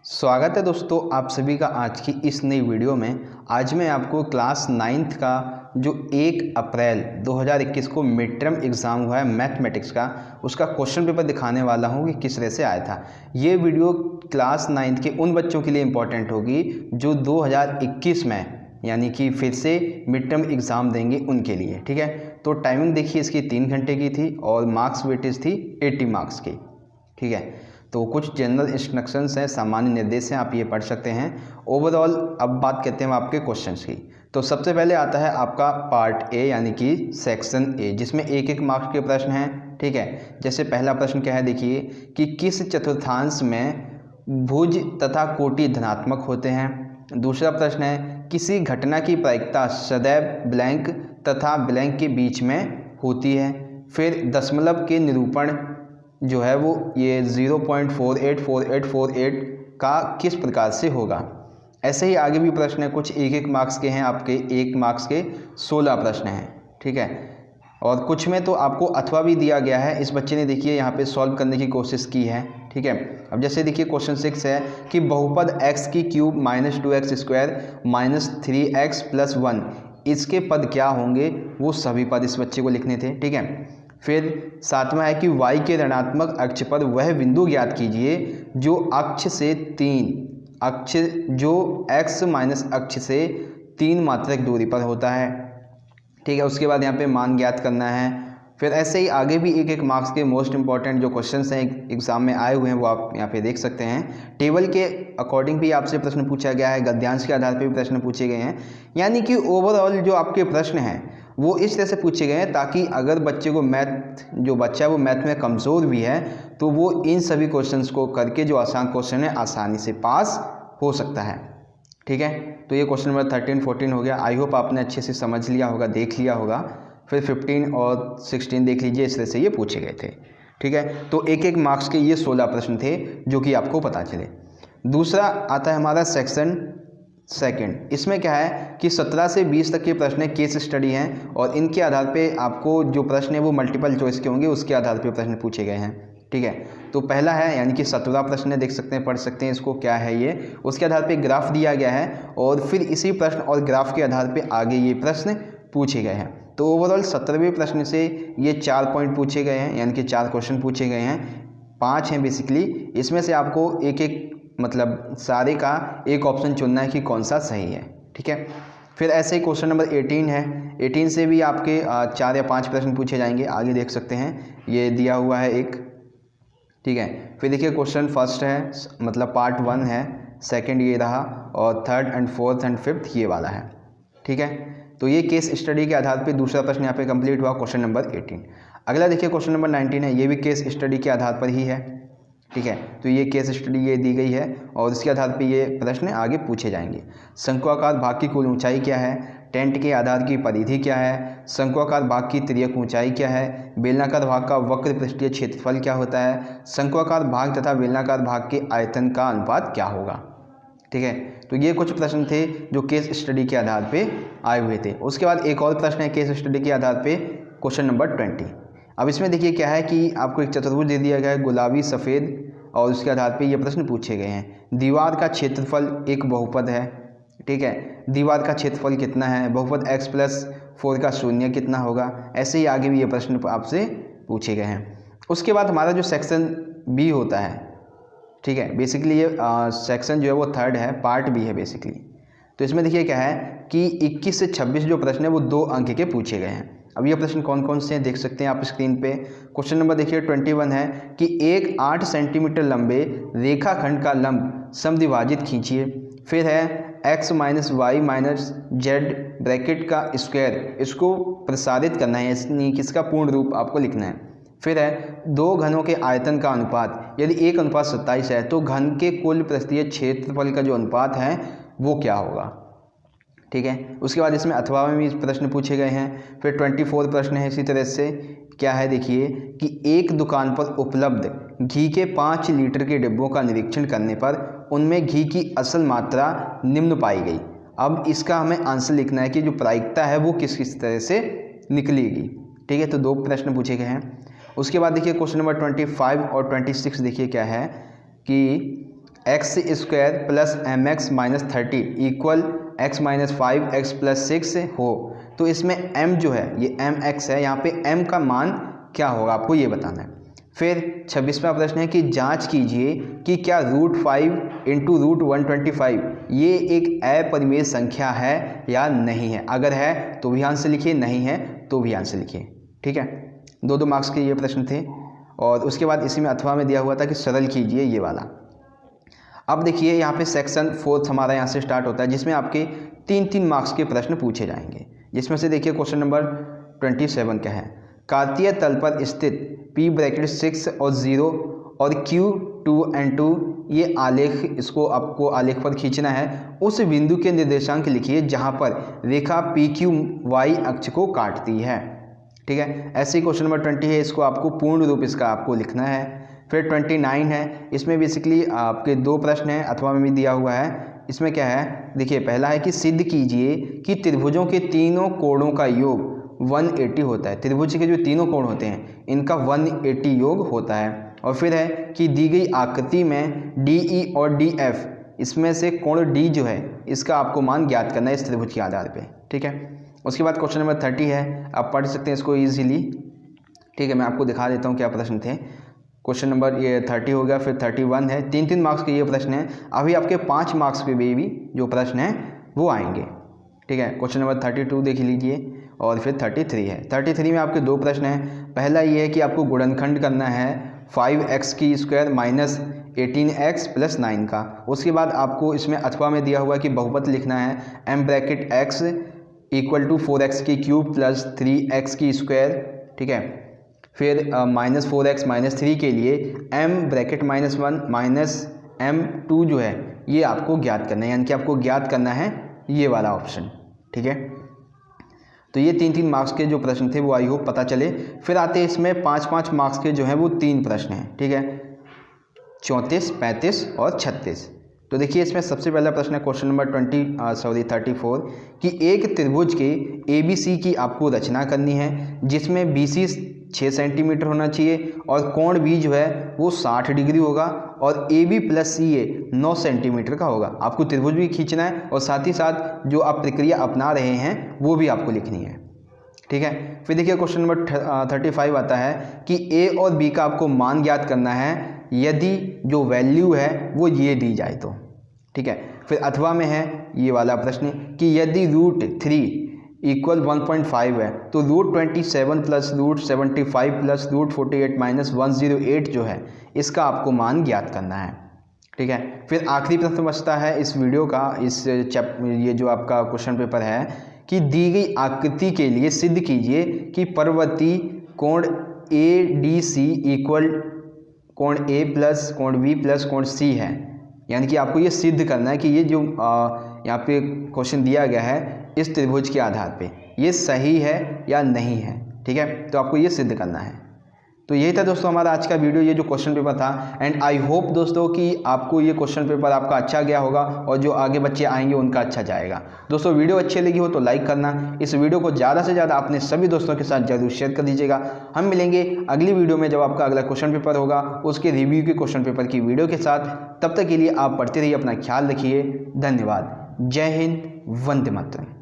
स्वागत है दोस्तों आप सभी का आज की इस नई वीडियो में। आज मैं आपको क्लास 9th का जो 1 अप्रैल 2021 को मिड टर्म एग्ज़ाम हुआ है मैथमेटिक्स का, उसका क्वेश्चन पेपर दिखाने वाला हूं कि किस तरह से आया था। ये वीडियो क्लास 9th के उन बच्चों के लिए इम्पोर्टेंट होगी जो 2021 में यानी कि फिर से मिड टर्म एग्ज़ाम देंगे उनके लिए। ठीक है, तो टाइमिंग देखिए इसकी 3 घंटे की थी और मार्क्स वेटेज थी 80 मार्क्स की। ठीक है, तो कुछ जनरल इंस्ट्रक्शंस हैं, सामान्य निर्देश हैं, आप ये पढ़ सकते हैं। ओवरऑल अब बात करते हैं आपके क्वेश्चंस की। तो सबसे पहले आता है आपका पार्ट ए यानी कि सेक्शन ए, जिसमें एक एक मार्क्स के प्रश्न हैं। ठीक है, जैसे पहला प्रश्न क्या है देखिए कि किस चतुर्थांश में भुज तथा कोटि धनात्मक होते हैं। दूसरा प्रश्न है किसी घटना की प्रायिकता सदैव ब्लैंक तथा ब्लैंक के बीच में होती है। फिर दशमलव के निरूपण जो है वो ये 0.484848 का किस प्रकार से होगा। ऐसे ही आगे भी प्रश्न है, कुछ एक एक मार्क्स के हैं, आपके 1 मार्क्स के 16 प्रश्न हैं। ठीक है, और कुछ में तो आपको अथवा भी दिया गया है। इस बच्चे ने देखिए यहाँ पे सॉल्व करने की कोशिश की है। ठीक है, अब जैसे देखिए क्वेश्चन 6 है कि बहुपद x की क्यूब -2x² -3x + 1 इसके पद क्या होंगे, वो सभी पद इस बच्चे को लिखने थे। ठीक है, फिर 7वां है कि y के ऋणात्मक अक्ष पर वह बिंदु ज्ञात कीजिए जो अक्ष से 3 अक्ष जो x माइनस अक्ष से 3 मात्रक दूरी पर होता है। ठीक है, उसके बाद यहाँ पे मान ज्ञात करना है। फिर ऐसे ही आगे भी एक एक मार्क्स के मोस्ट इंपॉर्टेंट जो क्वेश्चंस हैं एग्जाम में आए हुए हैं वो आप यहाँ पे देख सकते हैं। टेबल के अकॉर्डिंग भी आपसे प्रश्न पूछा गया है, गद्यांश के आधार पर भी प्रश्न पूछे गए हैं। यानी कि ओवरऑल जो आपके प्रश्न हैं वो इस तरह से पूछे गए हैं ताकि अगर बच्चे को जो बच्चा है वो मैथ में कमज़ोर भी है तो वो इन सभी क्वेश्चंस को करके जो आसान क्वेश्चन है आसानी से पास हो सकता है। ठीक है, तो ये क्वेश्चन नंबर 13 14 हो गया। आई होप आपने अच्छे से समझ लिया होगा, देख लिया होगा। फिर 15 और 16 देख लीजिए, इस तरह से ये पूछे गए थे। ठीक है, तो एक एक मार्क्स के ये 16 प्रश्न थे जो कि आपको पता चले। दूसरा आता है हमारा सेक्शन सेकंड। इसमें क्या है कि 17 से 20 तक के प्रश्न केस स्टडी हैं और इनके आधार पे आपको जो प्रश्न है वो मल्टीपल चॉइस के होंगे, उसके आधार पे प्रश्न पूछे गए हैं। ठीक है, तो पहला है यानी कि 17 प्रश्न देख सकते हैं, पढ़ सकते हैं इसको, क्या है ये। उसके आधार पे ग्राफ दिया गया है और फिर इसी प्रश्न और ग्राफ के आधार पे आगे ये प्रश्न पूछे गए हैं। तो ओवरऑल 17वें प्रश्न से ये 4 पॉइंट पूछे गए हैं, यानी कि 4 क्वेश्चन पूछे गए हैं। 5 हैं बेसिकली, इसमें से आपको एक एक मतलब सारे का एक ऑप्शन चुनना है कि कौन सा सही है। ठीक है, फिर ऐसे ही क्वेश्चन नंबर 18 है। 18 से भी आपके 4 या 5 प्रश्न पूछे जाएंगे, आगे देख सकते हैं ये दिया हुआ है एक। ठीक है, फिर देखिए क्वेश्चन फर्स्ट है मतलब पार्ट 1 है, सेकंड ये रहा और third and fourth and fifth ये वाला है। ठीक है, तो ये केस स्टडी के आधार पे दूसरा प्रश्न यहाँ पे कंप्लीट हुआ, क्वेश्चन नंबर 18। अगला देखिए क्वेश्चन नंबर 19 है, ये भी केस स्टडी के आधार पर ही है। ठीक है, तो ये केस स्टडी ये दी गई है और इसके आधार पे ये प्रश्न आगे पूछे जाएंगे। शंक्वाकार भाग की कुल ऊंचाई क्या है, टेंट के आधार की परिधि क्या है, शंक्वाकार भाग की तिर्यक ऊंचाई क्या है, बेलनाकार भाग का वक्र पृष्ठीय क्षेत्रफल क्या होता है, शंक्वाकार भाग तथा बेलनाकार भाग के आयतन का अनुपात क्या होगा। ठीक है, तो ये कुछ प्रश्न थे जो केस स्टडी के आधार पे आए हुए थे। उसके बाद एक और प्रश्न है केस स्टडी के आधार पे, क्वेश्चन नंबर 20। अब इसमें देखिए क्या है कि आपको एक चतुर्भुज दे दिया गया है, गुलाबी सफ़ेद, और उसके आधार पे ये प्रश्न पूछे गए हैं। दीवार का क्षेत्रफल एक बहुपद है। ठीक है, दीवार का क्षेत्रफल कितना है, बहुपद x + 4 का शून्य कितना होगा। ऐसे ही आगे भी ये प्रश्न आपसे पूछे गए हैं। उसके बाद हमारा जो सेक्शन बी होता है, ठीक है, बेसिकली ये सेक्शन जो है वो थर्ड है, पार्ट बी है बेसिकली। तो इसमें देखिए क्या है कि 21 से 26 जो प्रश्न है वो 2 अंक के पूछे गए हैं। अब ये प्रश्न कौन कौन से हैं देख सकते हैं आप स्क्रीन पे। क्वेश्चन नंबर देखिए 21 है कि एक 8 सेंटीमीटर लंबे रेखाखंड का लंब समद्विभाजित खींचिए। फिर है x - y - z ब्रैकेट का स्क्वायर, इसको प्रसारित करना है, यानी कि इसका पूर्ण रूप आपको लिखना है। फिर है 2 घनों के आयतन का अनुपात, यदि 1:27 है तो घन के कुल पृष्ठीय क्षेत्रफल का जो अनुपात है वो क्या होगा। ठीक है, उसके बाद इसमें अथवा में भी प्रश्न पूछे गए हैं। फिर 24 प्रश्न है इसी तरह से, क्या है देखिए कि एक दुकान पर उपलब्ध घी के 5 लीटर के डिब्बों का निरीक्षण करने पर उनमें घी की असल मात्रा निम्न पाई गई। अब इसका हमें आंसर लिखना है कि जो प्रायिकता है वो किस किस तरह से निकलेगी। ठीक है, तो 2 प्रश्न पूछे गए हैं। उसके बाद देखिए क्वेश्चन नंबर 25 और 26 देखिए क्या है कि X square plus M X minus 30 equal X minus 5x plus 6 हो, तो इसमें m जो है ये एम एक्स है, यहाँ पे m का मान क्या होगा आपको ये बताना है। फिर 26वां प्रश्न है कि जांच कीजिए कि क्या √5 इंटू √125 ये एक अपरिमेय संख्या है या नहीं है। अगर है तो भी आंसर लिखिए, नहीं है तो भी आंसर लिखिए। ठीक है, 2 मार्क्स के ये प्रश्न थे। और उसके बाद इसी में अथवा में दिया हुआ था कि सरल कीजिए ये वाला। अब देखिए यहाँ पे सेक्शन 4 हमारा यहाँ से स्टार्ट होता है, जिसमें आपके 3 मार्क्स के प्रश्न पूछे जाएंगे। जिसमें से देखिए क्वेश्चन नंबर 27 क्या है, कार्तीय तल पर स्थित P ब्रैकेट 6 और 0 और Q2 and 2 ये आलेख, इसको आपको आलेख पर खींचना है। उस बिंदु के निर्देशांक लिखिए जहाँ पर रेखा PQY अक्ष को काटती है। ठीक है, ऐसे ही क्वेश्चन नंबर 20 है, इसको आपको पूर्ण रूप इसका आपको लिखना है। फिर 29 है, इसमें बेसिकली आपके 2 प्रश्न हैं, अथवा में भी दिया हुआ है। इसमें क्या है देखिए, पहला है कि सिद्ध कीजिए कि त्रिभुजों के तीनों कोणों का योग 180 होता है। त्रिभुज के जो तीनों कोण होते हैं इनका 180 योग होता है। और फिर है कि दी गई आकृति में DE और DF इसमें से कोण D जो है इसका आपको मान ज्ञात करना है इस त्रिभुज के आधार पे। ठीक है, उसके बाद क्वेश्चन नंबर 30 है, आप पढ़ सकते हैं इसको ईजिली। ठीक है, मैं आपको दिखा देता हूँ क्या प्रश्न थे। क्वेश्चन नंबर ये 30 हो गया, फिर 31 है, 3 मार्क्स के ये प्रश्न है। अभी आपके 5 मार्क्स के भी जो प्रश्न हैं वो आएंगे। ठीक है, क्वेश्चन नंबर 32 देख लीजिए, और फिर 33 है। 33 में आपके 2 प्रश्न हैं। पहला ये है कि आपको गुणनखंड करना है 5x² माइनस 18x प्लस 9 का। उसके बाद आपको इसमें अथवा में दिया हुआ है कि बहुपद लिखना है m bracket x equal to 4x³ plus 3x²। ठीक है, फिर माइनस 4x माइनस 3 के लिए m ब्रैकेट -1 माइनस m2 जो है ये आपको ज्ञात करना है, यानी कि आपको ज्ञात करना है ये वाला ऑप्शन। ठीक है, तो ये 3 मार्क्स के जो प्रश्न थे वो आई होप पता चले। फिर आते हैं इसमें 5 मार्क्स के जो हैं वो 3 प्रश्न हैं। ठीक है, 34, 35 और 36। तो देखिए इसमें सबसे पहला प्रश्न है क्वेश्चन नंबर 34 कि एक त्रिभुज के ABC की आपको रचना करनी है, जिसमें BC 6 सेंटीमीटर होना चाहिए और कोण B जो है वो 60 डिग्री होगा और AB प्लस CA 9 सेंटीमीटर का होगा। आपको त्रिभुज भी खींचना है और साथ ही साथ जो आप प्रक्रिया अपना रहे हैं वो भी आपको लिखनी है। ठीक है, फिर देखिए क्वेश्चन नंबर 35 आता है कि A और B का आपको मान ज्ञात करना है यदि जो वैल्यू है वो ये दी जाए तो। ठीक है, फिर अथवा में है ये वाला प्रश्न कि यदि √3 इक्वल 1.5 है तो √27 प्लस √75 प्लस √48 माइनस 108 जो है इसका आपको मान ज्ञात करना है। ठीक है, फिर आखिरी प्रश्न बचता है इस वीडियो का, इस ये जो आपका क्वेश्चन पेपर है कि दी गई आकृति के लिए सिद्ध कीजिए कि परवर्ती कोण ADC इक्वल कोण A प्लस कोण B प्लस कोण C है। यानी कि आपको ये सिद्ध करना है कि ये जो यहाँ पे क्वेश्चन दिया गया है इस त्रिभुज के आधार पे ये सही है या नहीं है। ठीक है, तो आपको ये सिद्ध करना है। तो यही था दोस्तों हमारा आज का वीडियो, ये जो क्वेश्चन पेपर था। एंड आई होप दोस्तों कि आपको ये क्वेश्चन पेपर आपका अच्छा गया होगा और जो आगे बच्चे आएंगे उनका अच्छा जाएगा। दोस्तों वीडियो अच्छी लगी हो तो लाइक करना, इस वीडियो को ज़्यादा से ज़्यादा अपने सभी दोस्तों के साथ जरूर शेयर कर दीजिएगा। हम मिलेंगे अगली वीडियो में जब आपका अगला क्वेश्चन पेपर होगा उसके रिव्यू के क्वेश्चन पेपर की वीडियो के साथ। तब तक के लिए आप पढ़ते रहिए, अपना ख्याल रखिए। धन्यवाद। जय हिंद, वंदे मातरम।